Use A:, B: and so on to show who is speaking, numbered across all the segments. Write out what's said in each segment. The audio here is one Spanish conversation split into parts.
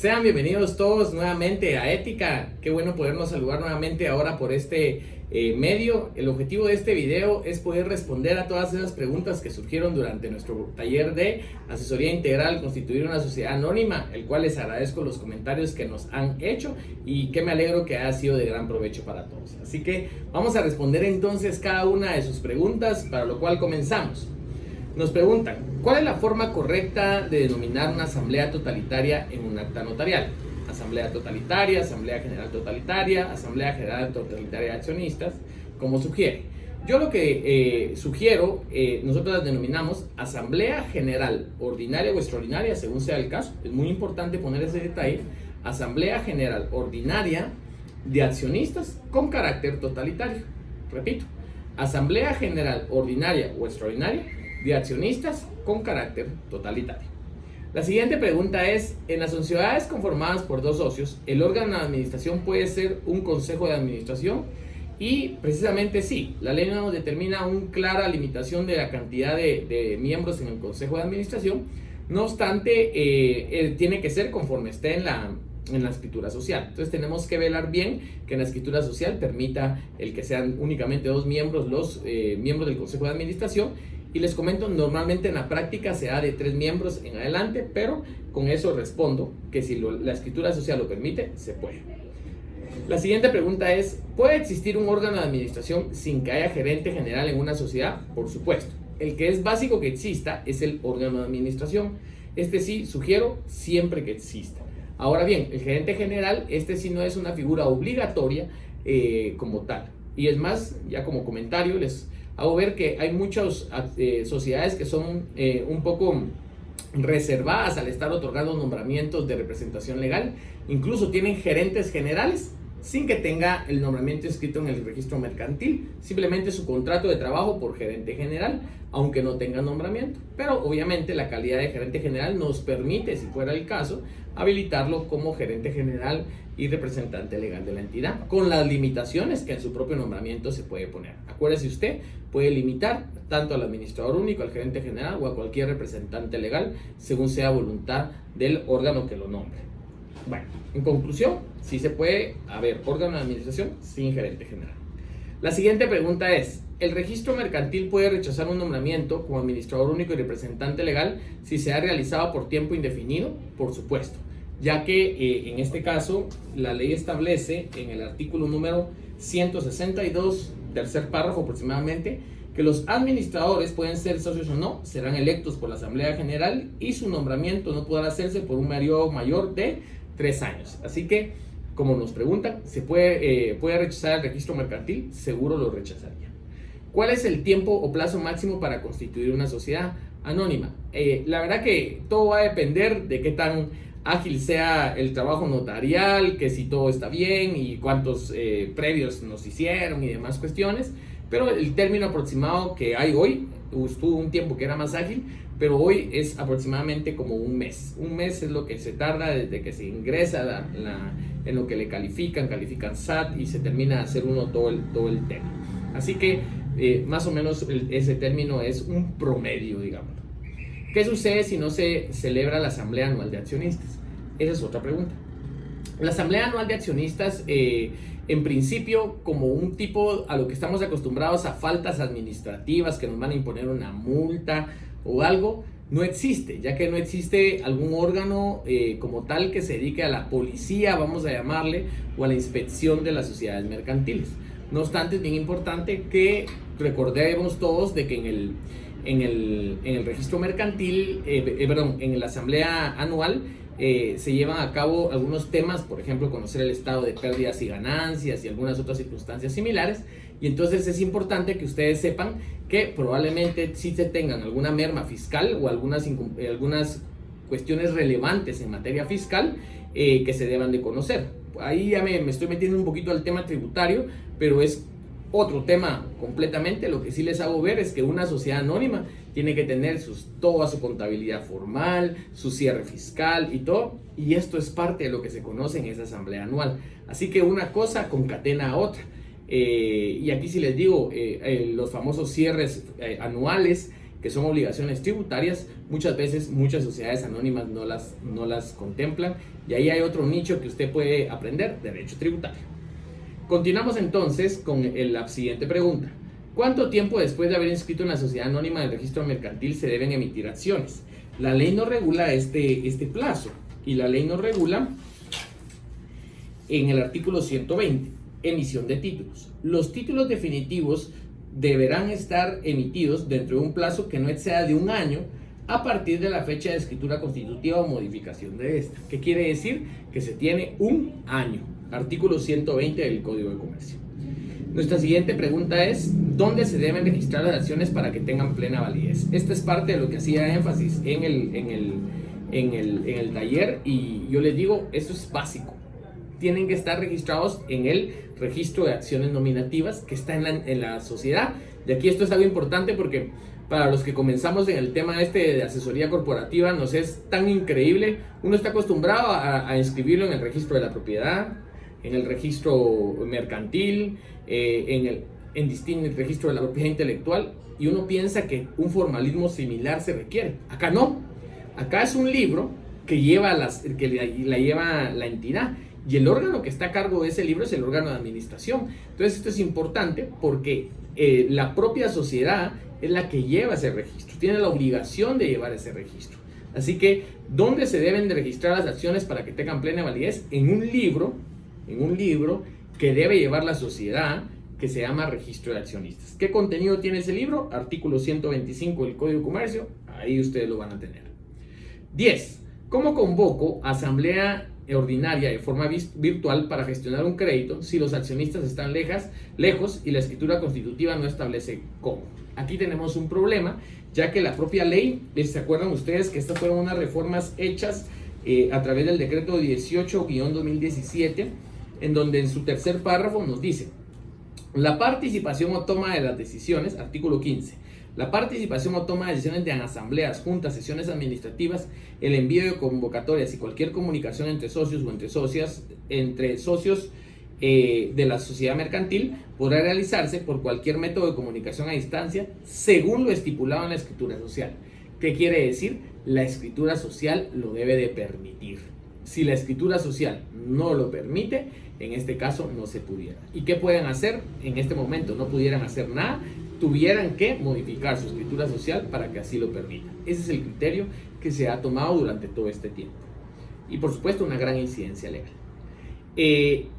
A: Sean bienvenidos todos nuevamente a Ética. Qué bueno podernos saludar nuevamente ahora por este medio. El objetivo de este video es poder responder a todas esas preguntas que surgieron durante nuestro taller de asesoría integral, constituir una sociedad anónima, el cual les agradezco los comentarios que nos han hecho y que me alegro que haya sido de gran provecho para todos. Así que vamos a responder entonces cada una de sus preguntas, para lo cual comenzamos. Nos preguntan, ¿cuál es la forma correcta de denominar una asamblea totalitaria en un acta notarial? Asamblea totalitaria, asamblea general totalitaria, asamblea general totalitaria de accionistas, como sugiere. Yo lo que sugiero, nosotros las denominamos asamblea general ordinaria o extraordinaria, según sea el caso. Es muy importante poner ese detalle. Asamblea general ordinaria de accionistas con carácter totalitario. Repito, asamblea general ordinaria o extraordinaria de accionistas con carácter totalitario. La siguiente pregunta es, en las sociedades conformadas por dos socios, ¿el órgano de administración puede ser un consejo de administración? Y precisamente sí, la ley nos determina una clara limitación de la cantidad de miembros en el consejo de administración. No obstante, tiene que ser conforme esté en la escritura social. Entonces tenemos que velar bien que en la escritura social permita el que sean únicamente dos miembros los miembros del consejo de administración. Y les comento, normalmente en la práctica se da de 3 miembros en adelante, pero con eso respondo que si la escritura social lo permite, se puede. La siguiente pregunta es, ¿puede existir un órgano de administración sin que haya gerente general en una sociedad? Por supuesto. El que es básico que exista es el órgano de administración. Este sí, sugiero siempre que exista. Ahora bien, el gerente general, este sí no es una figura obligatoria como tal. Y es más, ya como comentario, les hago ver que hay muchas sociedades que son un poco reservadas al estar otorgando nombramientos de representación legal. Incluso tienen gerentes generales sin que tenga el nombramiento escrito en el registro mercantil, simplemente su contrato de trabajo por gerente general, aunque no tenga nombramiento. Pero obviamente la calidad de gerente general nos permite, si fuera el caso, habilitarlo como gerente general y representante legal de la entidad, con las limitaciones que en su propio nombramiento se puede poner. Acuérdese, usted puede limitar tanto al administrador único, al gerente general o a cualquier representante legal, según sea voluntad del órgano que lo nombre. Bueno, en conclusión, sí se puede haber órgano de administración sin gerente general. La siguiente pregunta es, ¿el registro mercantil puede rechazar un nombramiento como administrador único y representante legal si se ha realizado por tiempo indefinido? Por supuesto, ya que en este caso la ley establece en el artículo número 162, tercer párrafo aproximadamente, que los administradores, pueden ser socios o no, serán electos por la Asamblea General y su nombramiento no podrá hacerse por un periodo mayor de 3 años. Así que, como nos preguntan, ¿se puede rechazar el registro mercantil? Seguro lo rechazaría. ¿Cuál es el tiempo o plazo máximo para constituir una sociedad anónima? La verdad que todo va a depender de qué tan ágil sea el trabajo notarial, que si todo está bien y cuántos previos nos hicieron y demás cuestiones. Pero el término aproximado que hay hoy, estuvo un tiempo que era más ágil, pero hoy es aproximadamente como un mes. Un mes es lo que se tarda desde que se ingresa en lo que le califican SAT y se termina de hacer uno todo el tema. Así que más o menos ese término es un promedio, digamos. ¿Qué sucede si no se celebra la asamblea anual de accionistas? Esa es otra pregunta. La asamblea anual de accionistas, en principio, como un tipo a lo que estamos acostumbrados a faltas administrativas que nos van a imponer una multa o algo, no existe, ya que no existe algún órgano como tal que se dedique a la policía, vamos a llamarle, o a la inspección de las sociedades mercantiles. No obstante, es bien importante que recordemos todos de que en el registro mercantil, en la asamblea anual, se llevan a cabo algunos temas, por ejemplo, conocer el estado de pérdidas y ganancias y algunas otras circunstancias similares. Y entonces es importante que ustedes sepan que probablemente sí se tengan alguna merma fiscal o algunas cuestiones relevantes en materia fiscal que se deban de conocer. Ahí ya me estoy metiendo un poquito al tema tributario, pero es otro tema completamente. Lo que sí les hago ver es que una sociedad anónima tiene que tener toda su contabilidad formal, su cierre fiscal y todo, y esto es parte de lo que se conoce en esa asamblea anual. Así que una cosa concatena a otra. Y aquí sí les digo, los famosos cierres anuales que son obligaciones tributarias, muchas veces muchas sociedades anónimas no las contemplan, y ahí hay otro nicho que usted puede aprender, derecho tributario. Continuamos entonces con la siguiente pregunta. ¿Cuánto tiempo después de haber inscrito una sociedad anónima del registro mercantil se deben emitir acciones? La ley no regula este plazo, y la ley nos regula en el artículo 120, emisión de títulos. Los títulos definitivos deberán estar emitidos dentro de un plazo que no exceda de un año a partir de la fecha de escritura constitutiva o modificación de esta. ¿Qué quiere decir? Que se tiene un año. Artículo 120 del Código de Comercio. Nuestra siguiente pregunta es: ¿dónde se deben registrar las acciones para que tengan plena validez? Esta es parte de lo que hacía énfasis en el taller, y yo les digo, eso es básico. Tienen que estar registrados en el registro de acciones nominativas que está en la sociedad. Y aquí esto es algo importante porque para los que comenzamos en el tema de asesoría corporativa nos es tan increíble. Uno está acostumbrado a inscribirlo en el registro de la propiedad, en el registro mercantil, en el registro de la propiedad intelectual, y uno piensa que un formalismo similar se requiere. Acá no. Acá es un libro que la lleva la entidad, y el órgano que está a cargo de ese libro es el órgano de administración. Entonces esto es importante porque la propia sociedad es la que lleva ese registro, tiene la obligación de llevar ese registro. Así que, ¿dónde se deben de registrar las acciones para que tengan plena validez? En un libro que debe llevar la sociedad, que se llama Registro de Accionistas. ¿Qué contenido tiene ese libro? Artículo 125 del Código de Comercio, ahí ustedes lo van a tener. 10. ¿Cómo convoco asamblea ordinaria de forma virtual para gestionar un crédito si los accionistas están lejos y la escritura constitutiva no establece cómo? Aquí tenemos un problema, ya que la propia ley, ¿se acuerdan ustedes que estas fueron unas reformas hechas a través del decreto 18-2017, en donde en su tercer párrafo nos dice: la participación o toma de las decisiones, artículo 15, la participación o toma de decisiones de asambleas, juntas, sesiones administrativas, el envío de convocatorias y cualquier comunicación entre socios o entre socios de la sociedad mercantil podrá realizarse por cualquier método de comunicación a distancia según lo estipulado en la escritura social. ¿Qué quiere decir? La escritura social lo debe de permitir. Si la escritura social no lo permite, en este caso no se pudiera. ¿Y qué pueden hacer? En este momento no pudieran hacer nada, tuvieran que modificar su escritura social para que así lo permita. Ese es el criterio que se ha tomado durante todo este tiempo. Y por supuesto una gran incidencia legal.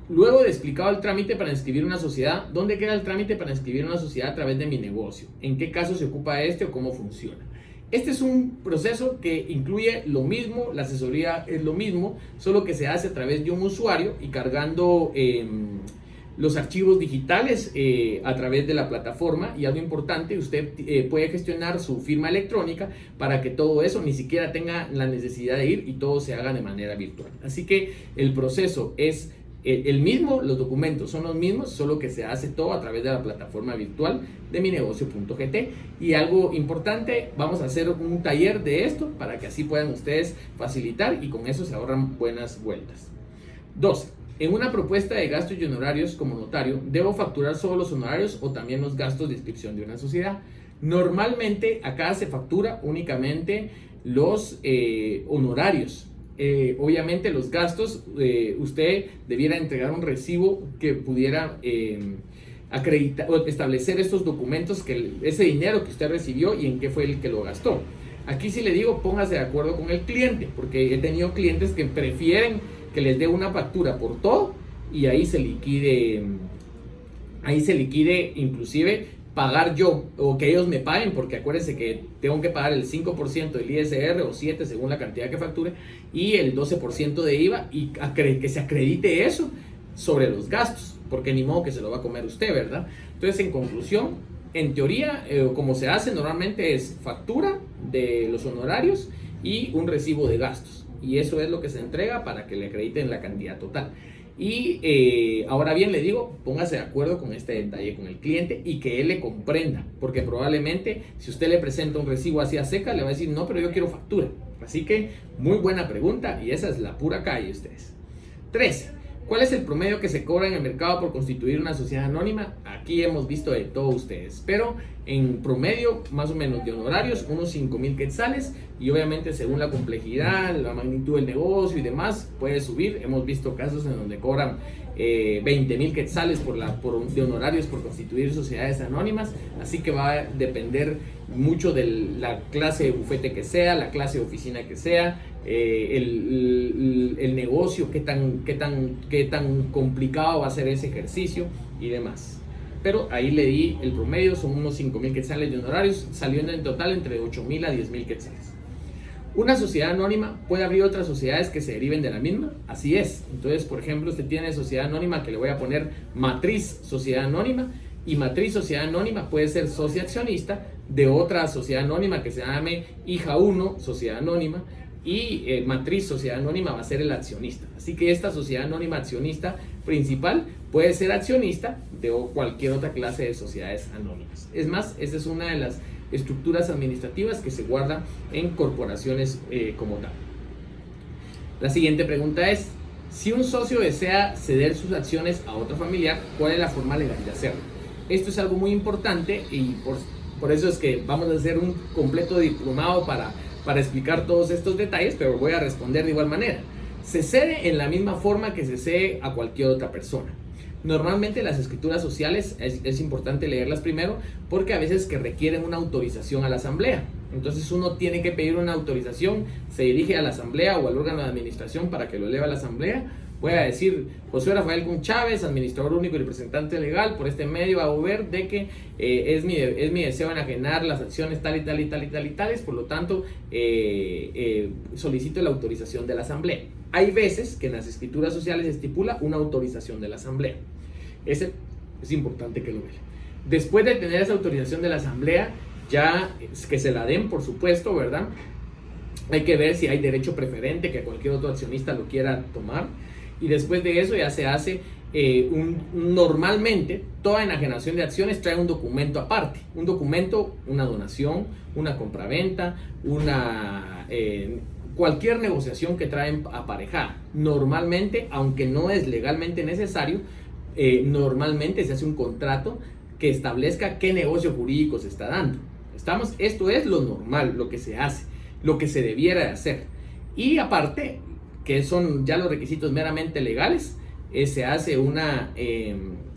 A: Luego de explicado el trámite para inscribir una sociedad, ¿dónde queda el trámite para inscribir una sociedad a través de mi negocio? ¿En qué caso se ocupa o cómo funciona? Este es un proceso que incluye lo mismo, la asesoría es lo mismo, solo que se hace a través de un usuario y cargando los archivos digitales a través de la plataforma. Y algo importante, usted puede gestionar su firma electrónica para que todo eso ni siquiera tenga la necesidad de ir y todo se haga de manera virtual. Así que el proceso es el mismo, los documentos son los mismos, solo que se hace todo a través de la plataforma virtual de minegocio.gt. Y algo importante, vamos a hacer un taller de esto para que así puedan ustedes facilitar y con eso se ahorran buenas vueltas. 2. En una propuesta de gastos y honorarios como notario, ¿debo facturar solo los honorarios o también los gastos de inscripción de una sociedad? Normalmente acá se factura únicamente los honorarios. Obviamente los gastos, usted debiera entregar un recibo que pudiera acreditar o establecer estos documentos, ese dinero que usted recibió y en qué fue el que lo gastó. Aquí sí le digo, póngase de acuerdo con el cliente, porque he tenido clientes que prefieren que les dé una factura por todo y ahí se liquide inclusive pagar yo o que ellos me paguen, porque acuérdense que tengo que pagar el 5% del ISR o 7% según la cantidad que facture y el 12% de IVA y que se acredite eso sobre los gastos, porque ni modo que se lo va a comer usted, ¿verdad? Entonces, en conclusión, en teoría, como se hace normalmente es factura de los honorarios y un recibo de gastos, y eso es lo que se entrega para que le acrediten la cantidad total. Y ahora bien, le digo, póngase de acuerdo con este detalle con el cliente y que él le comprenda, porque probablemente si usted le presenta un recibo así a seca, le va a decir, no, pero yo quiero factura. Así que muy buena pregunta y esa es la pura calle, ustedes. 3. ¿Cuál es el promedio que se cobra en el mercado por constituir una sociedad anónima? Aquí hemos visto de todos ustedes, pero en promedio, más o menos de honorarios, unos 5,000 quetzales, y obviamente según la complejidad, la magnitud del negocio y demás, puede subir. Hemos visto casos en donde cobran 20,000 quetzales de honorarios por constituir sociedades anónimas, así que va a depender mucho de la clase de bufete que sea, la clase de oficina que sea, el negocio, qué tan complicado va a ser ese ejercicio y demás. Pero ahí le di el promedio, son unos 5,000 quetzales de honorarios, saliendo en total entre 8,000 a 10,000 quetzales. ¿Una sociedad anónima puede abrir otras sociedades que se deriven de la misma? Así es. Entonces, por ejemplo, usted tiene sociedad anónima que le voy a poner matriz sociedad anónima, y matriz sociedad anónima puede ser socia accionista de otra sociedad anónima que se llame hija 1 sociedad anónima, y matriz sociedad anónima va a ser el accionista. Así que esta sociedad anónima accionista principal puede ser accionista de cualquier otra clase de sociedades anónimas. Es más, esa es una de las estructuras administrativas que se guardan en corporaciones como tal. La siguiente pregunta es: si un socio desea ceder sus acciones a otro familiar, ¿cuál es la forma legal de hacerlo? Esto es algo muy importante, y por eso es que vamos a hacer un completo diplomado para explicar todos estos detalles, pero voy a responder de igual manera. Se cede en la misma forma que se cede a cualquier otra persona. Normalmente las escrituras sociales es importante leerlas primero, porque a veces que requieren una autorización a la asamblea. Entonces uno tiene que pedir una autorización, se dirige a la asamblea o al órgano de administración para que lo eleve a la asamblea. Voy a decir: José Rafael Gun Chávez, administrador único y representante legal, por este medio hago ver de que es mi deseo enajenar las acciones tal y tal y tal y tal y tales, por lo tanto solicito la autorización de la asamblea. Hay veces que en las escrituras sociales se estipula una autorización de la asamblea. Ese es importante que lo vean. Después de tener esa autorización de la asamblea, ya que se la den, por supuesto, ¿verdad? Hay que ver si hay derecho preferente, que cualquier otro accionista lo quiera tomar. Y después de eso ya se hace normalmente toda enajenación de acciones trae un documento aparte. Un documento, una donación, una compraventa, cualquier negociación que traen aparejada. Normalmente, aunque no es legalmente necesario, normalmente se hace un contrato que establezca qué negocio jurídico se está dando. Esto es lo normal, lo que se hace, lo que se debiera de hacer. Y aparte, que son ya los requisitos meramente legales, se hace una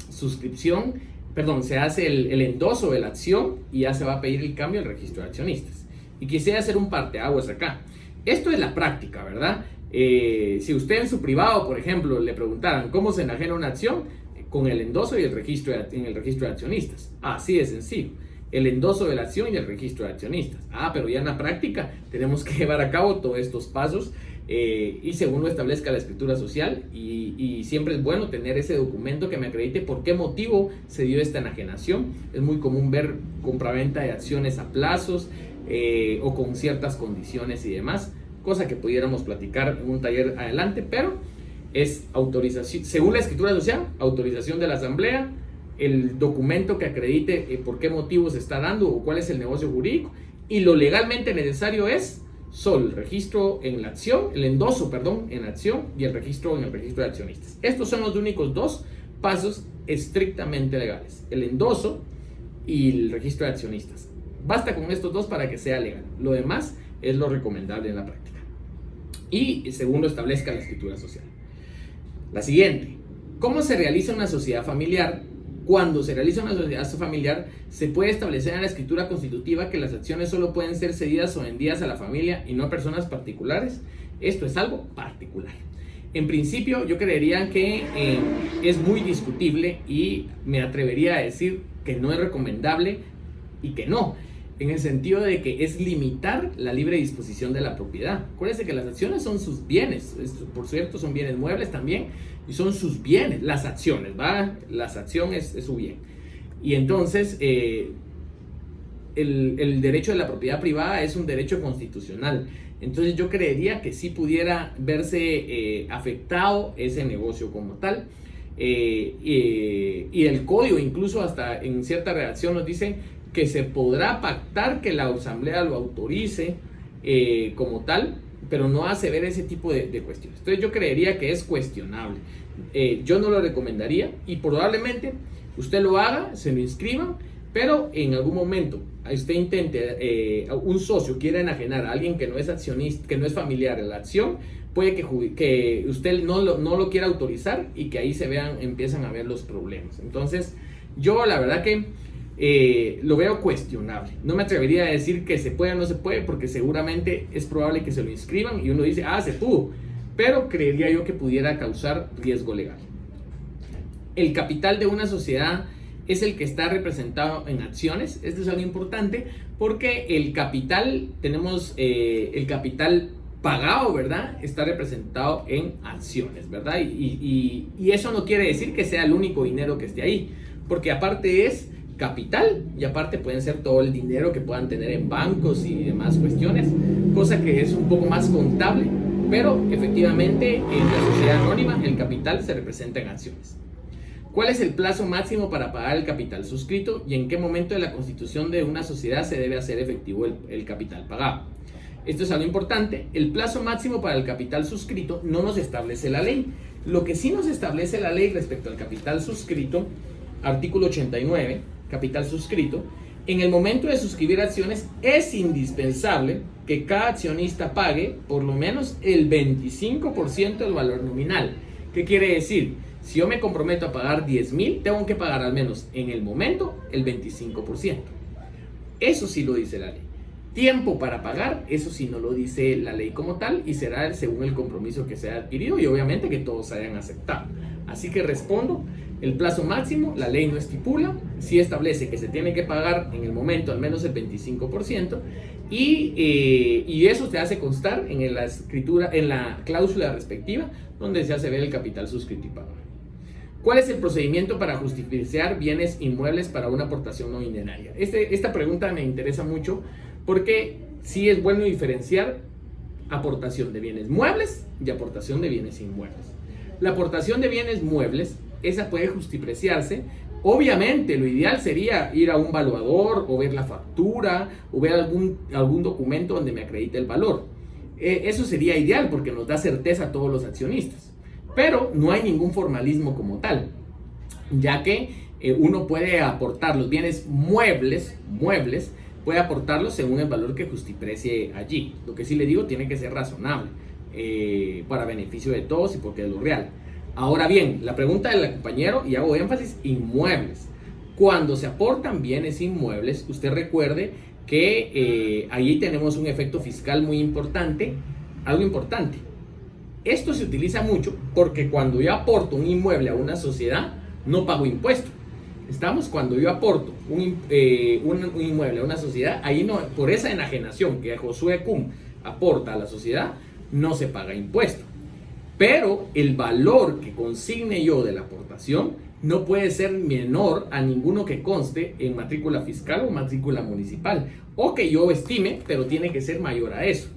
A: suscripción, perdón, se hace el endoso de la acción, y ya se va a pedir el cambio al registro de accionistas. Y quisiera hacer un parteaguas acá. Esto es la práctica, ¿verdad? Si usted en su privado, por ejemplo, le preguntaran cómo se enajena una acción, con el endoso y el registro en el registro de accionistas. Así de sencillo. El endoso de la acción y el registro de accionistas. Pero ya en la práctica tenemos que llevar a cabo todos estos pasos, y según lo establezca la escritura social, y siempre es bueno tener ese documento que me acredite por qué motivo se dio esta enajenación. Es muy común ver compraventa de acciones a plazos o con ciertas condiciones y demás, cosa que pudiéramos platicar en un taller adelante, pero es autorización, según la escritura social, autorización de la asamblea, el documento que acredite por qué motivo se está dando o cuál es el negocio jurídico, y lo legalmente necesario es solo el registro en la acción, el endoso, perdón, en la acción, y el registro en el registro de accionistas. Estos son los únicos dos pasos estrictamente legales: el endoso y el registro de accionistas. Basta con estos dos para que sea legal. Lo demás es lo recomendable en la práctica, y según lo establezca la escritura social. La siguiente: ¿cómo se realiza una sociedad familiar? Cuando se realiza una sociedad familiar, se puede establecer en la escritura constitutiva que las acciones solo pueden ser cedidas o vendidas a la familia y no a personas particulares. Esto es algo particular. En principio, yo creería que es muy discutible, y me atrevería a decir que no es recomendable y que no, en el sentido de que es limitar la libre disposición de la propiedad. Acuérdense que las acciones son sus bienes, por cierto, son bienes muebles también, y son sus bienes, las acciones, ¿va? Las acciones es su bien. Y entonces, el derecho de la propiedad privada es un derecho constitucional. Entonces yo creería que sí pudiera verse afectado ese negocio como tal. Y el código, incluso hasta en cierta redacción, nos dice que se podrá pactar que la asamblea lo autorice como tal, pero no hace ver ese tipo de cuestiones. Entonces yo creería que es cuestionable. Yo no lo recomendaría y probablemente usted lo haga, se lo inscriban, pero en algún momento usted intente, un socio quiera enajenar a alguien que no es accionista, que no es familiar en la acción, puede que usted no lo quiera autorizar y que ahí empiezan a ver los problemas. Entonces yo la verdad que lo veo cuestionable. No me atrevería a decir que se puede o no se puede, porque seguramente es probable que se lo inscriban y uno dice, se pudo, pero creería yo que pudiera causar riesgo legal. El capital de una sociedad es el que está representado en acciones. Esto es algo importante porque el capital, tenemos el capital pagado, ¿verdad? Está representado en acciones, ¿verdad? Y eso no quiere decir que sea el único dinero que esté ahí, porque aparte es capital y aparte pueden ser todo el dinero que puedan tener en bancos y demás cuestiones, cosa que es un poco más contable, pero efectivamente en la sociedad anónima el capital se representa en acciones. ¿Cuál es el plazo máximo para pagar el capital suscrito y en qué momento de la constitución de una sociedad se debe hacer efectivo el capital pagado? Esto es algo importante. El plazo máximo para el capital suscrito no nos establece la ley. Lo que sí nos establece la ley respecto al capital suscrito, artículo 89, capital suscrito, en el momento de suscribir acciones es indispensable que cada accionista pague por lo menos el 25% del valor nominal. ¿Qué quiere decir? Si yo me comprometo a pagar 10,000, tengo que pagar al menos en el momento el 25%. Eso sí lo dice la ley. Tiempo para pagar, eso sí no lo dice la ley como tal y será según el compromiso que se ha adquirido y obviamente que todos hayan aceptado. Así que respondo, el plazo máximo, la ley no estipula, sí establece que se tiene que pagar en el momento al menos el 25% y eso se hace constar en la escritura, en la cláusula respectiva, donde se hace ver el capital suscrito y pagado. ¿Cuál es el procedimiento para justificar bienes inmuebles para una aportación no dineraria? Esta pregunta me interesa mucho porque sí es bueno diferenciar aportación de bienes muebles y aportación de bienes inmuebles. La aportación de bienes muebles, esa puede justipreciarse. Obviamente lo ideal sería ir a un valuador o ver la factura o ver algún documento donde me acredite el valor. Eso sería ideal porque nos da certeza a todos los accionistas. Pero no hay ningún formalismo como tal, ya que uno puede aportar los bienes muebles, puede aportarlos según el valor que justiprecie allí. Lo que sí le digo, tiene que ser razonable para beneficio de todos y porque es lo real. Ahora bien, la pregunta del compañero, y hago énfasis, inmuebles. Cuando se aportan bienes inmuebles, usted recuerde que allí tenemos un efecto fiscal muy importante, algo importante. Esto se utiliza mucho porque cuando yo aporto un inmueble a una sociedad, no pago impuesto. Cuando yo aporto un inmueble a una sociedad, ahí no, por esa enajenación que Josué Kuhn aporta a la sociedad, no se paga impuesto. Pero el valor que consigne yo de la aportación no puede ser menor a ninguno que conste en matrícula fiscal o matrícula municipal, o que yo estime, pero tiene que ser mayor a eso.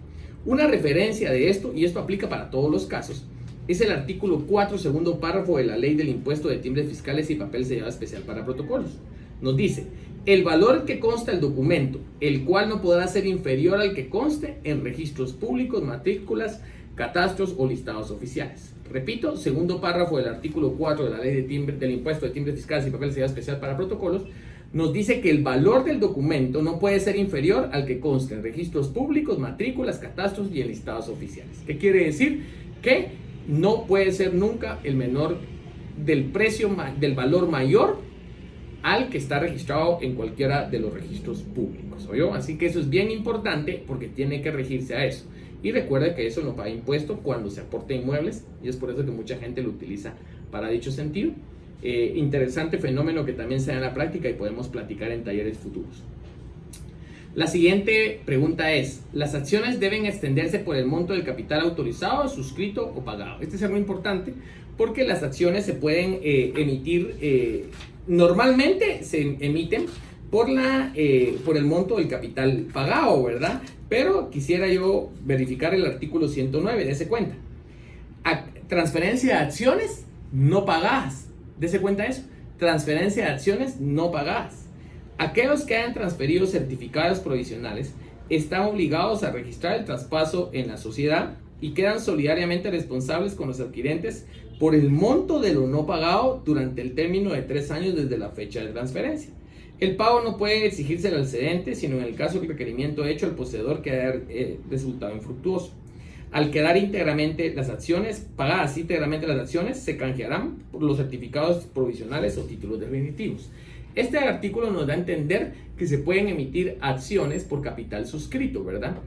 A: Una referencia de esto, y esto aplica para todos los casos, es el artículo 4, segundo párrafo de la Ley del Impuesto de Timbres Fiscales y Papel Sellado Especial para Protocolos. Nos dice, el valor que consta el documento, el cual no podrá ser inferior al que conste en registros públicos, matrículas, catastros o listados oficiales. Repito, segundo párrafo del artículo 4 de la Ley del Impuesto de Timbres Fiscales y Papel Sellado Especial para Protocolos, nos dice que el valor del documento no puede ser inferior al que conste en registros públicos, matrículas, catastros y en listados oficiales. ¿Qué quiere decir? Que no puede ser nunca el menor del precio, del valor mayor al que está registrado en cualquiera de los registros públicos. ¿Oyó? Así que eso es bien importante porque tiene que regirse a eso. Y recuerda que eso no paga impuesto cuando se aporta inmuebles y es por eso que mucha gente lo utiliza para dicho sentido. Interesante fenómeno que también se da en la práctica y podemos platicar en talleres futuros. La siguiente pregunta es, ¿las acciones deben extenderse por el monto del capital autorizado, suscrito o pagado? Este es algo importante porque las acciones se pueden emitir, normalmente se emiten por el monto del capital pagado, ¿verdad? Pero quisiera yo verificar el artículo 109, dése cuenta. Transferencia de acciones no pagadas. Dese cuenta de eso. Transferencia de acciones no pagadas. Aquellos que hayan transferido certificados provisionales están obligados a registrar el traspaso en la sociedad y quedan solidariamente responsables con los adquirentes por el monto de lo no pagado durante el término de 3 años desde la fecha de transferencia. El pago no puede exigirse al cedente, sino en el caso del requerimiento hecho al poseedor que haya resultado infructuoso. Al quedar íntegramente las acciones, pagadas íntegramente las acciones, se canjearán por los certificados provisionales o títulos definitivos. Este artículo nos da a entender que se pueden emitir acciones por capital suscrito, ¿verdad?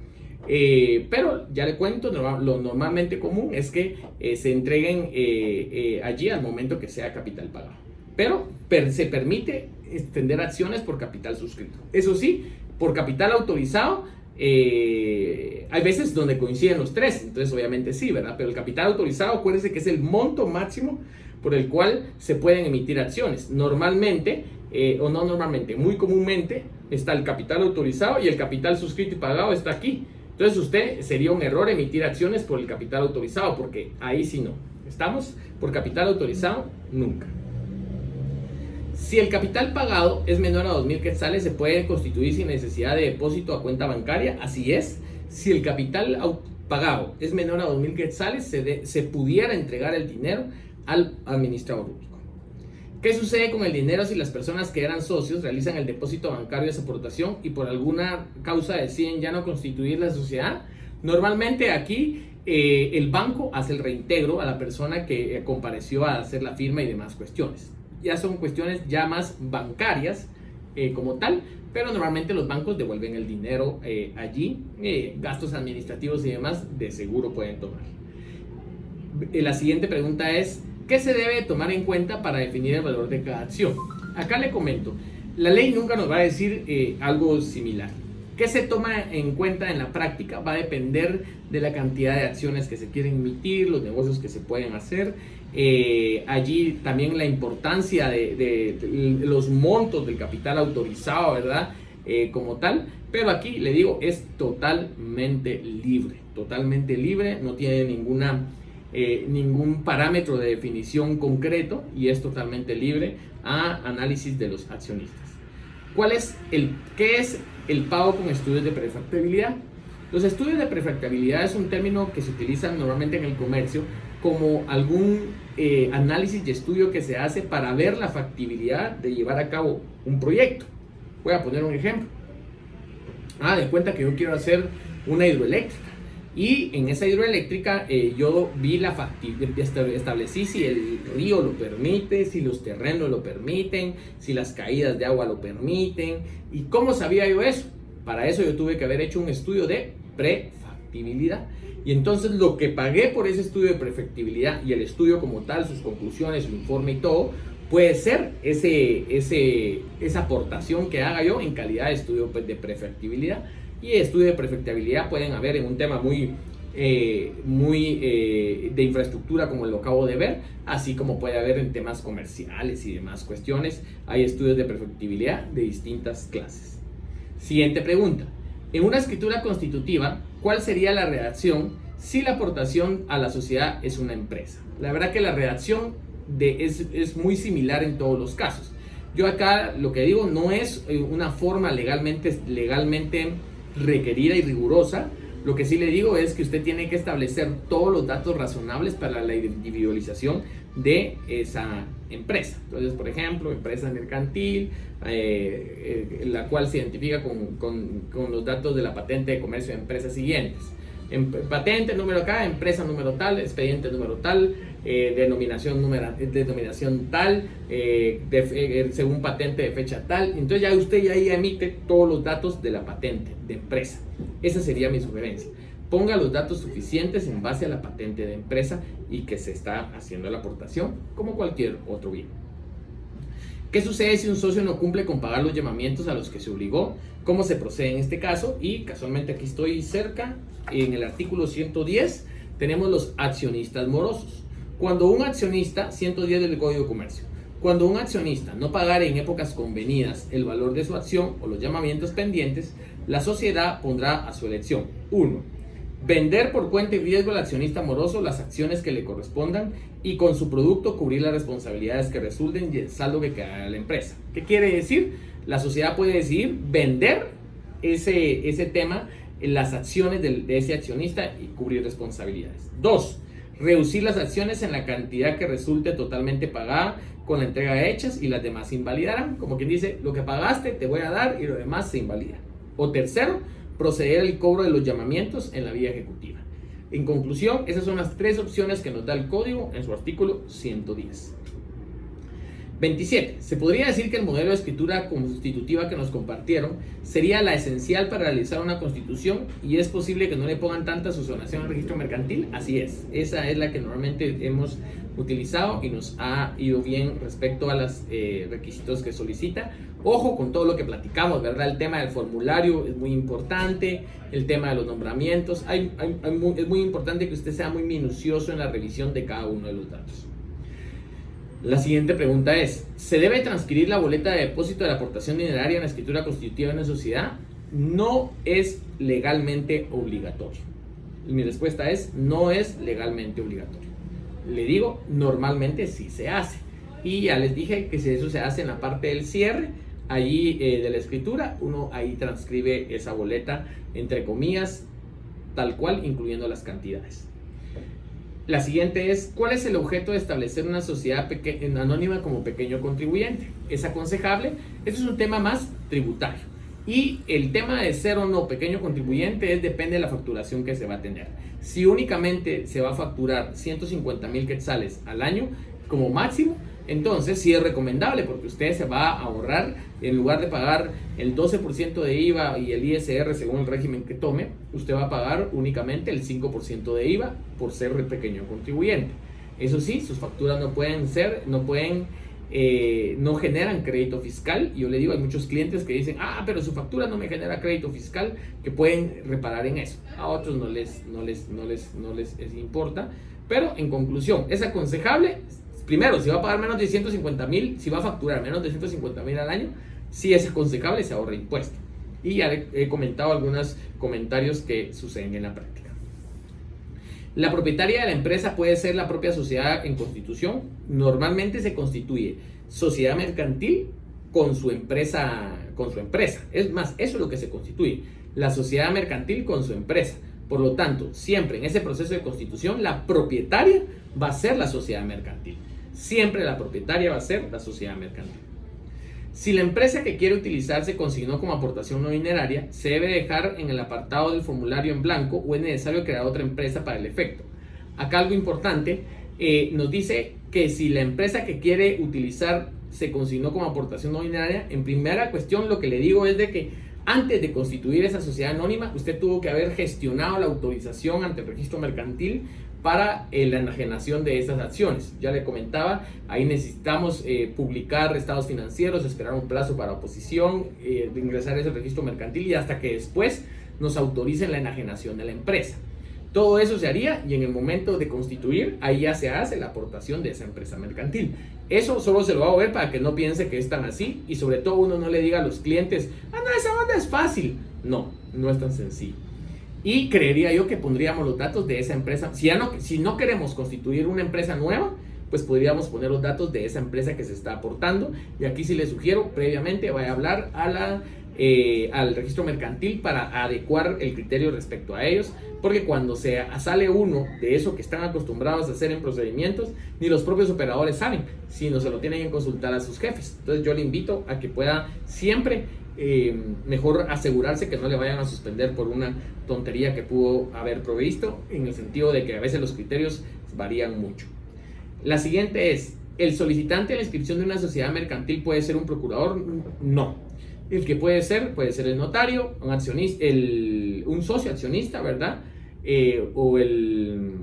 A: Pero ya le cuento, lo normalmente común es que se entreguen allí al momento que sea capital pagado. Pero se permite extender acciones por capital suscrito. Eso sí, por capital autorizado, hay veces donde coinciden los tres, entonces obviamente sí, ¿verdad? Pero el capital autorizado, acuérdense que es el monto máximo por el cual se pueden emitir acciones. Normalmente, o no normalmente, muy comúnmente está el capital autorizado y el capital suscrito y pagado está aquí. Entonces usted sería un error emitir acciones por el capital autorizado, porque ahí sí no. Estamos por capital autorizado, nunca. Si el capital pagado es menor a 2,000 quetzales, se puede constituir sin necesidad de depósito a cuenta bancaria. Así es, si el capital pagado es menor a 2,000 quetzales, se pudiera entregar el dinero al administrador público. ¿Qué sucede con el dinero si las personas que eran socios realizan el depósito bancario de esa aportación y por alguna causa deciden ya no constituir la sociedad? Normalmente aquí el banco hace el reintegro a la persona que compareció a hacer la firma y demás cuestiones. Ya son cuestiones ya más bancarias como tal, pero normalmente los bancos devuelven el dinero allí. Gastos administrativos y demás de seguro pueden tomar. La siguiente pregunta es: ¿qué se debe tomar en cuenta para definir el valor de cada acción? Acá le comento, la ley nunca nos va a decir algo similar. ¿Qué se toma en cuenta en la práctica? Va a depender de la cantidad de acciones que se quieren emitir, los negocios que se pueden hacer. Allí también la importancia de los montos del capital autorizado, ¿verdad? Como tal. Pero aquí le digo, es totalmente libre, no tiene ningún parámetro de definición concreto y es totalmente libre a análisis de los accionistas. ¿Qué es el pago con estudios de prefactibilidad? Los estudios de prefactibilidad es un término que se utiliza normalmente en el comercio como algún análisis y estudio que se hace para ver la factibilidad de llevar a cabo un proyecto. Voy a poner un ejemplo. De cuenta que yo quiero hacer una hidroeléctrica. Y en esa hidroeléctrica yo vi la factibilidad, establecí si el río lo permite, si los terrenos lo permiten, si las caídas de agua lo permiten. ¿Y cómo sabía yo eso? Para eso yo tuve que haber hecho un estudio de prefactibilidad. Y entonces lo que pagué por ese estudio de prefactibilidad y el estudio como tal, sus conclusiones, su informe y todo, puede ser esa aportación que haga yo en calidad de estudio de prefactibilidad. Y estudio de prefactibilidad pueden haber en un tema muy de infraestructura, como lo acabo de ver, así como puede haber en temas comerciales y demás cuestiones. Hay estudios de prefactibilidad de distintas clases. Siguiente pregunta: en una escritura constitutiva, ¿cuál sería la redacción si la aportación a la sociedad es una empresa? La verdad que la redacción es muy similar en todos los casos. Yo acá lo que digo no es una forma legalmente requerida y rigurosa. Lo que sí le digo es que usted tiene que establecer todos los datos razonables para la individualización de esa empresa. Entonces, por ejemplo, empresa mercantil, la cual se identifica con los datos de la patente de comercio de empresas siguientes. Patente número acá, empresa número tal, expediente número tal, denominación tal, según patente de fecha tal. Entonces ya usted ya ahí emite todos los datos de la patente de empresa. Esa sería mi sugerencia. Ponga los datos suficientes en base a la patente de empresa y que se está haciendo la aportación como cualquier otro bien. ¿Qué sucede si un socio no cumple con pagar los llamamientos a los que se obligó? ¿Cómo se procede en este caso? Y casualmente aquí estoy cerca, en el artículo 110, tenemos los accionistas morosos. Cuando un accionista, 110 del Código de Comercio, cuando un accionista no pagare en épocas convenidas el valor de su acción o los llamamientos pendientes, la sociedad pondrá a su elección: 1. Vender por cuenta y riesgo al accionista moroso las acciones que le correspondan y con su producto cubrir las responsabilidades que resulten y el saldo que quedará a la empresa. ¿Qué quiere decir? La sociedad puede decidir vender ese tema en las acciones de ese accionista y cubrir responsabilidades. 2. Reducir las acciones en la cantidad que resulte totalmente pagada con la entrega hechas y las demás se invalidarán. Como quien dice, lo que pagaste te voy a dar y lo demás se invalida. O tercero, proceder al cobro de los llamamientos en la vía ejecutiva. En conclusión, esas son las 3 opciones que nos da el código en su artículo 110. 27. Se podría decir que el modelo de escritura constitutiva que nos compartieron sería la esencial para realizar una constitución y es posible que no le pongan tanta susonación al registro mercantil. Así es, esa es la que normalmente hemos utilizado y nos ha ido bien respecto a los requisitos que solicita. Ojo con todo lo que platicamos, ¿verdad? El tema del formulario es muy importante, el tema de los nombramientos. Es muy importante que usted sea muy minucioso en la revisión de cada uno de los datos. La siguiente pregunta es, ¿se debe transcribir la boleta de depósito de la aportación dineraria en la escritura constitutiva de una sociedad? No es legalmente obligatorio. Y mi respuesta es, no es legalmente obligatorio. Le digo, normalmente sí se hace. Y ya les dije que si eso se hace en la parte del cierre, allí de la escritura, uno ahí transcribe esa boleta, entre comillas, tal cual, incluyendo las cantidades. La siguiente es, ¿cuál es el objeto de establecer una sociedad anónima como pequeño contribuyente? ¿Es aconsejable? Eso es un tema más tributario. Y el tema de ser o no pequeño contribuyente depende de la facturación que se va a tener. Si únicamente se va a facturar 150,000 quetzales al año como máximo, entonces sí es recomendable porque usted se va a ahorrar, en lugar de pagar el 12% de IVA y el ISR según el régimen que tome, usted va a pagar únicamente el 5% de IVA por ser pequeño contribuyente. Eso sí, sus facturas no generan crédito fiscal. Yo le digo, hay muchos clientes que dicen, pero su factura no me genera crédito fiscal, que pueden reparar en eso. A otros no les importa, pero en conclusión, es aconsejable. Primero, si va a pagar menos de 150,000, si va a facturar menos de 150,000 al año, sí es aconsejable, se ahorra impuesto. Y ya he comentado algunos comentarios que suceden en la práctica. La propietaria de la empresa puede ser la propia sociedad en constitución. Normalmente se constituye sociedad mercantil con su empresa. Es más, eso es lo que se constituye. La sociedad mercantil con su empresa. Por lo tanto, siempre en ese proceso de constitución, la propietaria va a ser la sociedad mercantil. Siempre la propietaria va a ser la sociedad mercantil. Si la empresa que quiere utilizar se consignó como aportación no dineraria, se debe dejar en el apartado del formulario en blanco o es necesario crear otra empresa para el efecto. Acá algo importante, nos dice que si la empresa que quiere utilizar se consignó como aportación no dineraria, en primera cuestión lo que le digo es de que antes de constituir esa sociedad anónima, usted tuvo que haber gestionado la autorización ante el registro mercantil para la enajenación de esas acciones. Ya le comentaba, ahí necesitamos publicar estados financieros, esperar un plazo para oposición, ingresar ese registro mercantil y hasta que después nos autoricen la enajenación de la empresa. Todo eso se haría y en el momento de constituir, ahí ya se hace la aportación de esa empresa mercantil. Eso solo se lo hago ver para que no piense que es tan así y sobre todo uno no le diga a los clientes, no, esa onda es fácil. No, no es tan sencillo. Y creería yo que pondríamos los datos de esa empresa. Si no queremos constituir una empresa nueva, pues podríamos poner los datos de esa empresa que se está aportando. Y aquí sí les sugiero, previamente vaya a hablar al registro mercantil para adecuar el criterio respecto a ellos. Porque cuando sale uno de eso que están acostumbrados a hacer en procedimientos, ni los propios operadores saben, sino se lo tienen que consultar a sus jefes. Entonces yo le invito a que pueda siempre mejor asegurarse que no le vayan a suspender por una tontería que pudo haber provisto, en el sentido de que a veces los criterios varían mucho. La siguiente es, ¿el solicitante de la inscripción de una sociedad mercantil puede ser un procurador? No. El que puede ser el notario, un accionista, un socio accionista, ¿verdad? O el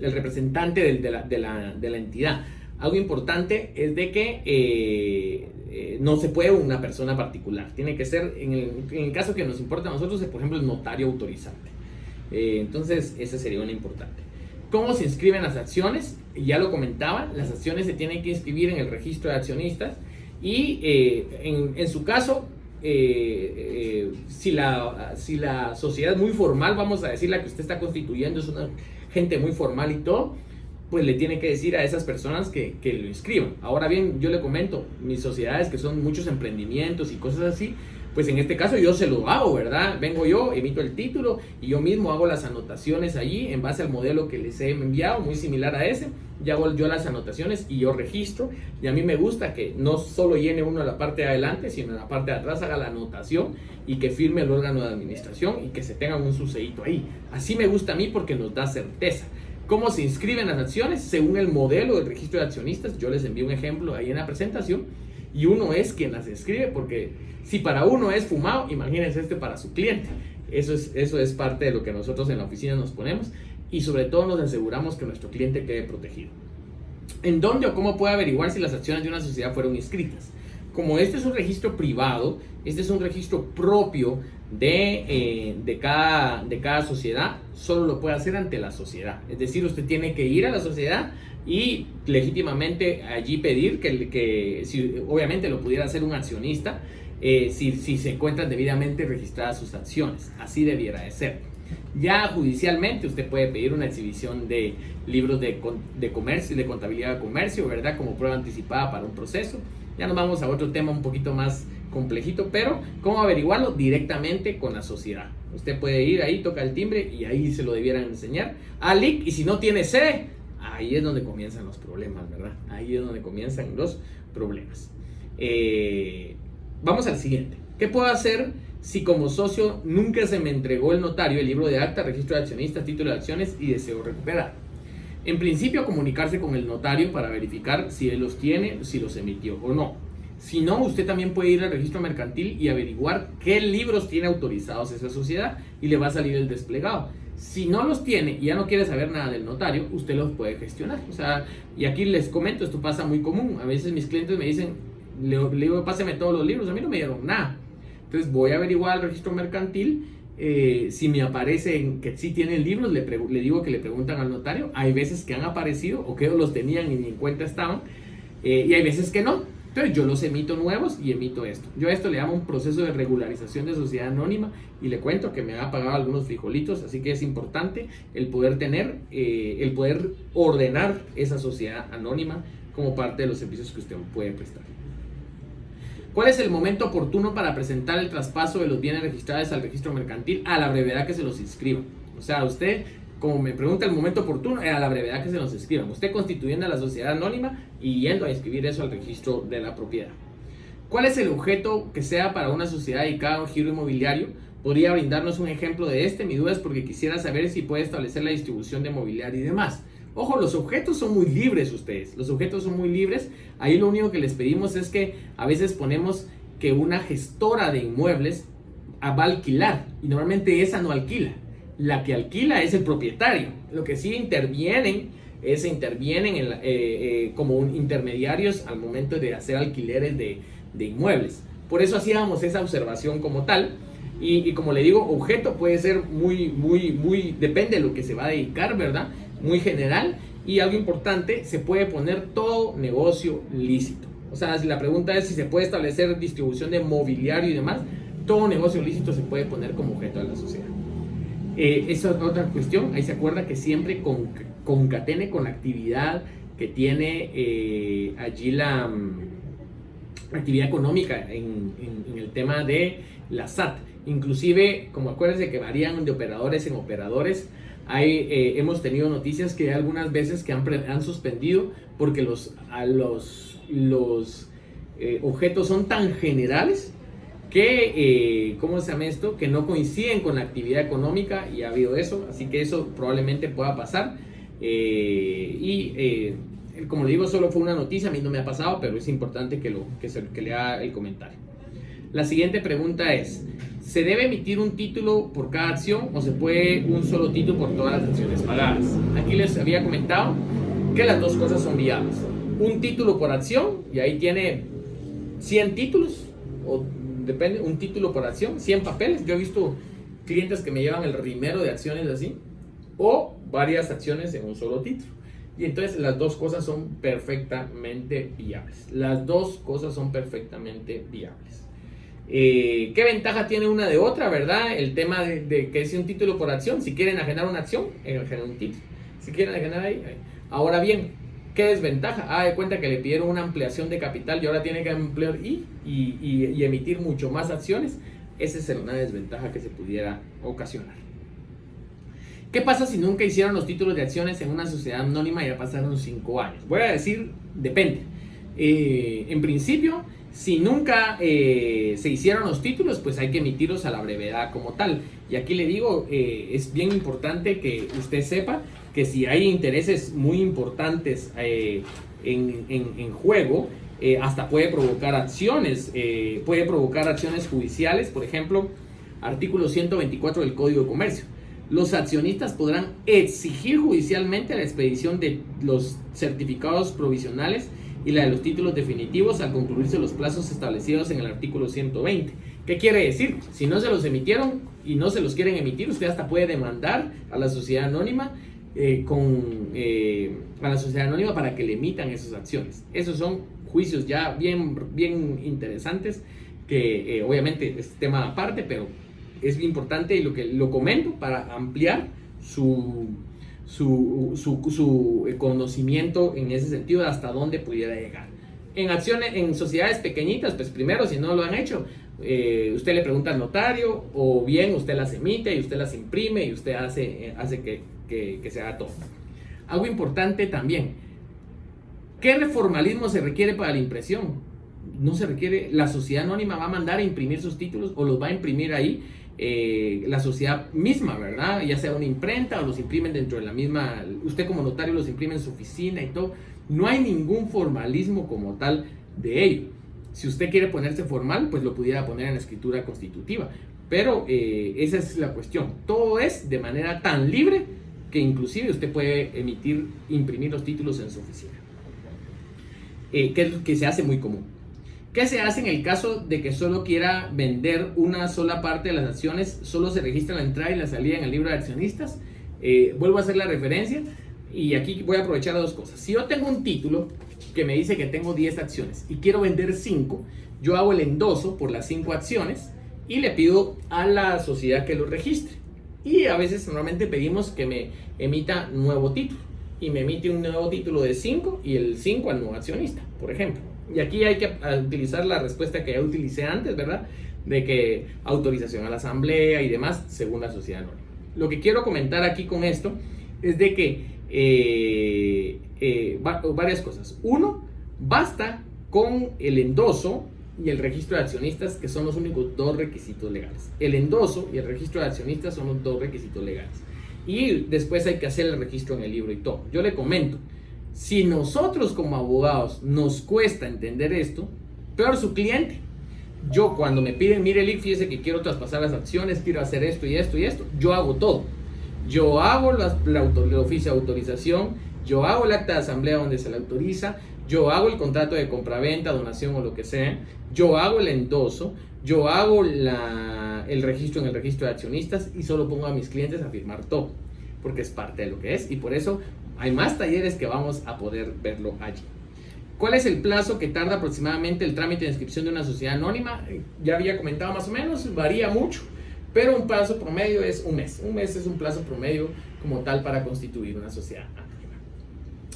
A: representante de la entidad. Algo importante es de que no se puede una persona particular. Tiene que ser, en el caso que nos importa a nosotros, por ejemplo, el notario autorizante. Entonces, esa sería una importante. ¿Cómo se inscriben las acciones? Ya lo comentaba, las acciones se tienen que inscribir en el registro de accionistas y en su caso, si la sociedad es muy formal, vamos a decir la que usted está constituyendo es una gente muy formal y todo, pues le tiene que decir a esas personas que lo inscriban. Ahora bien, yo le comento, mis sociedades que son muchos emprendimientos y cosas así, Pues en este caso yo se lo hago, ¿verdad? Vengo yo, emito el título y yo mismo hago las anotaciones allí en base al modelo que les he enviado, muy similar a ese. Ya hago yo las anotaciones y yo registro. Y a mí me gusta que no solo llene uno la parte de adelante, sino en la parte de atrás haga la anotación y que firme el órgano de administración y que se tenga un sucedito ahí. Así me gusta a mí porque nos da certeza. ¿Cómo se inscriben las acciones? Según el modelo del registro de accionistas. Yo les envío un ejemplo ahí en la presentación. Y uno es quien las escribe, porque si para uno es fumado, imagínense para su cliente. Eso es parte de lo que nosotros en la oficina nos ponemos y sobre todo nos aseguramos que nuestro cliente quede protegido. ¿En dónde o cómo puede averiguar si las acciones de una sociedad fueron inscritas? Como este es un registro privado, este es un registro propio de cada sociedad, solo lo puede hacer ante la sociedad. Es decir, usted tiene que ir a la sociedad y legítimamente allí pedir que si, obviamente lo pudiera hacer un accionista, si se encuentran debidamente registradas sus acciones. Así debiera de ser. Ya judicialmente usted puede pedir una exhibición de libros de comercio y de contabilidad de comercio, ¿verdad? Como prueba anticipada para un proceso. Ya nos vamos a otro tema un poquito más complejito, pero ¿cómo averiguarlo? Directamente con la sociedad. Usted puede ir ahí, toca el timbre y ahí se lo debieran enseñar. ALIC, y si no tiene sede, ahí es donde comienzan los problemas, ¿verdad? Ahí es donde comienzan los problemas. Vamos al siguiente. ¿Qué puedo hacer si como socio nunca se me entregó el notario, el libro de acta, registro de accionistas, título de acciones y deseo recuperar? En principio, comunicarse con el notario para verificar si él los tiene, si los emitió o no. Si no, usted también puede ir al registro mercantil y averiguar qué libros tiene autorizados esa sociedad y le va a salir el desplegado. Si no los tiene y ya no quiere saber nada del notario, usted los puede gestionar. O sea, y aquí les comento, esto pasa muy común. A veces mis clientes me dicen, le digo, páseme todos los libros, a mí no me dieron nada. Entonces voy a averiguar al registro mercantil, si me aparece que sí tienen libros, le digo que le preguntan al notario. Hay veces que han aparecido o que los tenían y ni en cuenta estaban, y hay veces que no. Entonces yo los emito nuevos y emito esto. Yo a esto le llamo un proceso de regularización de sociedad anónima y le cuento que me ha pagado algunos frijolitos, así que es importante el poder tener, el poder ordenar esa sociedad anónima como parte de los servicios que usted puede prestar. ¿Cuál es el momento oportuno para presentar el traspaso de los bienes registrados al registro mercantil a la brevedad que se los inscriban? O sea, usted, como me pregunta el momento oportuno, a la brevedad que se los inscriban. Usted constituyendo a la sociedad anónima y yendo a inscribir eso al registro de la propiedad. ¿Cuál es el objeto que sea para una sociedad dedicada a un giro inmobiliario? ¿Podría brindarnos un ejemplo de este? Mi duda es porque quisiera saber si puede establecer la distribución de mobiliario y demás. Ojo, los objetos son muy libres ustedes, los objetos son muy libres. Ahí lo único que les pedimos es que a veces ponemos que una gestora de inmuebles va a alquilar y normalmente esa no alquila. La que alquila es el propietario. Lo que sí intervienen como intermediarios al momento de hacer alquileres de inmuebles. Por eso hacíamos esa observación como tal. Y como le digo, objeto puede ser muy, depende de lo que se va a dedicar, ¿verdad? Muy general. Y algo importante, se puede poner todo negocio lícito. O sea, si la pregunta es si se puede establecer distribución de mobiliario y demás, todo negocio lícito se puede poner como objeto de la sociedad. Esa es otra cuestión. Ahí se acuerda que siempre concatene con la actividad que tiene allí la actividad económica en el tema de la SAT. Inclusive, como acuérdense que varían de operadores en operadores, hemos tenido noticias que algunas veces que han suspendido porque los objetos son tan generales que, ¿cómo se llama esto? Que no coinciden con la actividad económica y ha habido eso, así que eso probablemente pueda pasar. Como le digo, solo fue una noticia, a mí no me ha pasado, pero es importante que le haga el comentario. La siguiente pregunta es, ¿se debe emitir un título por cada acción o se puede un solo título por todas las acciones pagadas? Aquí les había comentado que las dos cosas son viables. Un título por acción, y ahí tiene 100 títulos, o depende, un título por acción, 100 papeles. Yo he visto clientes que me llevan el rimero de acciones así, o varias acciones en un solo título. Y entonces las dos cosas son perfectamente viables. Las dos cosas son perfectamente viables. ¿Qué ventaja tiene una de otra, verdad? El tema de que es un título por acción. Si quieren ajenar una acción, ajenar un título. Si quieren ajenar ahí. Ahora bien, ¿Qué desventaja? De cuenta que le pidieron una ampliación de capital y ahora tiene que ampliar y emitir mucho más acciones. Esa es una desventaja que se pudiera ocasionar. ¿Qué pasa si nunca hicieron los títulos de acciones en una sociedad anónima y ya pasaron 5 años? Voy a decir, depende. En principio, si nunca se hicieron los títulos, pues hay que emitirlos a la brevedad como tal. Y aquí le digo, es bien importante que usted sepa que si hay intereses muy importantes en juego, hasta puede provocar acciones judiciales. Por ejemplo, artículo 124 del Código de Comercio. Los accionistas podrán exigir judicialmente la expedición de los certificados provisionales y la de los títulos definitivos al concluirse los plazos establecidos en el artículo 120. ¿Qué quiere decir? Si no se los emitieron y no se los quieren emitir, usted hasta puede demandar a la sociedad anónima para que le emitan esas acciones. Esos son juicios ya bien interesantes que obviamente es tema aparte, pero es importante y lo comento para ampliar su conocimiento en ese sentido de hasta dónde pudiera llegar. En sociedades pequeñitas, pues primero, si no lo han hecho, usted le pregunta al notario, o bien usted las emite y usted las imprime y usted hace que se haga todo. Algo importante también, ¿qué reformalismo se requiere para la impresión? No se requiere. La sociedad anónima va a mandar a imprimir sus títulos o los va a imprimir ahí la sociedad misma, ¿verdad? Ya sea una imprenta o los imprimen dentro de la misma, usted como notario los imprime en su oficina y todo. No hay ningún formalismo como tal de ello. Si usted quiere ponerse formal, pues lo pudiera poner en la escritura constitutiva, pero esa es la cuestión. Todo es de manera tan libre que inclusive usted puede imprimir los títulos en su oficina, que se hace muy común. ¿Qué se hace en el caso de que solo quiera vender una sola parte de las acciones? Solo se registra la entrada y la salida en el libro de accionistas. Vuelvo a hacer la referencia y aquí voy a aprovechar dos cosas. Si yo tengo un título que me dice que tengo 10 acciones y quiero vender 5, yo hago el endoso por las 5 acciones y le pido a la sociedad que lo registre. Y a veces normalmente pedimos que me emita nuevo título y me emite un nuevo título de 5 y el 5 al nuevo accionista, por ejemplo. Y aquí hay que utilizar la respuesta que ya utilicé antes, ¿verdad? De que autorización a la asamblea y demás, según la sociedad anónima. Lo que quiero comentar aquí con esto es de que varias cosas. Uno, basta con el endoso y el registro de accionistas, que son los únicos 2 requisitos legales. El endoso y el registro de accionistas son los 2 requisitos legales. Y después hay que hacer el registro en el libro y todo. Yo le comento, si nosotros como abogados nos cuesta entender esto, peor su cliente. Yo cuando me piden, mire Lick, fíjese que quiero traspasar las acciones, quiero hacer esto y esto y esto, yo hago todo. Yo hago el oficio de autorización, yo hago el acta de asamblea donde se le autoriza, yo hago el contrato de compraventa, donación o lo que sea, yo hago el endoso, yo hago el registro en el registro de accionistas y solo pongo a mis clientes a firmar todo, porque es parte de lo que es y por eso hay más talleres que vamos a poder verlo allí. ¿Cuál es el plazo que tarda aproximadamente el trámite de inscripción de una sociedad anónima? Ya había comentado más o menos, varía mucho, pero un plazo promedio es un mes. Un mes es un plazo promedio como tal para constituir una sociedad anónima.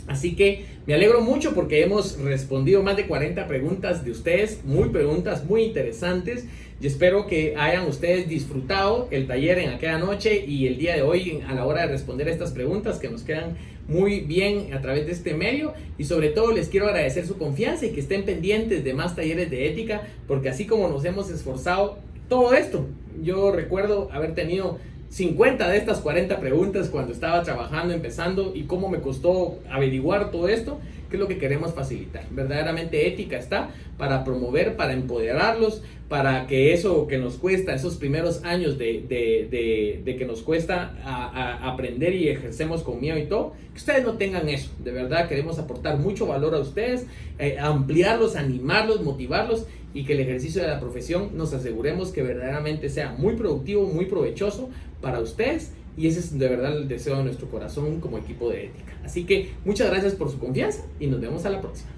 A: Así que me alegro mucho porque hemos respondido más de 40 preguntas de ustedes, preguntas muy interesantes, y espero que hayan ustedes disfrutado el taller en aquella noche y el día de hoy a la hora de responder estas preguntas que nos quedan muy bien a través de este medio. Y sobre todo les quiero agradecer su confianza y que estén pendientes de más talleres de ética, porque así como nos hemos esforzado todo esto, yo recuerdo haber tenido 50 de estas 40 preguntas cuando estaba trabajando, empezando, y cómo me costó averiguar todo esto, que es lo que queremos facilitar. Verdaderamente ética está para promover, para empoderarlos, para que eso que nos cuesta, esos primeros años de que nos cuesta a aprender y ejercemos con miedo y todo, que ustedes no tengan eso. De verdad queremos aportar mucho valor a ustedes, ampliarlos, animarlos, motivarlos, y que el ejercicio de la profesión nos aseguremos que verdaderamente sea muy productivo, muy provechoso para ustedes, y ese es de verdad el deseo de nuestro corazón como equipo de ética. Así que muchas gracias por su confianza y nos vemos a la próxima.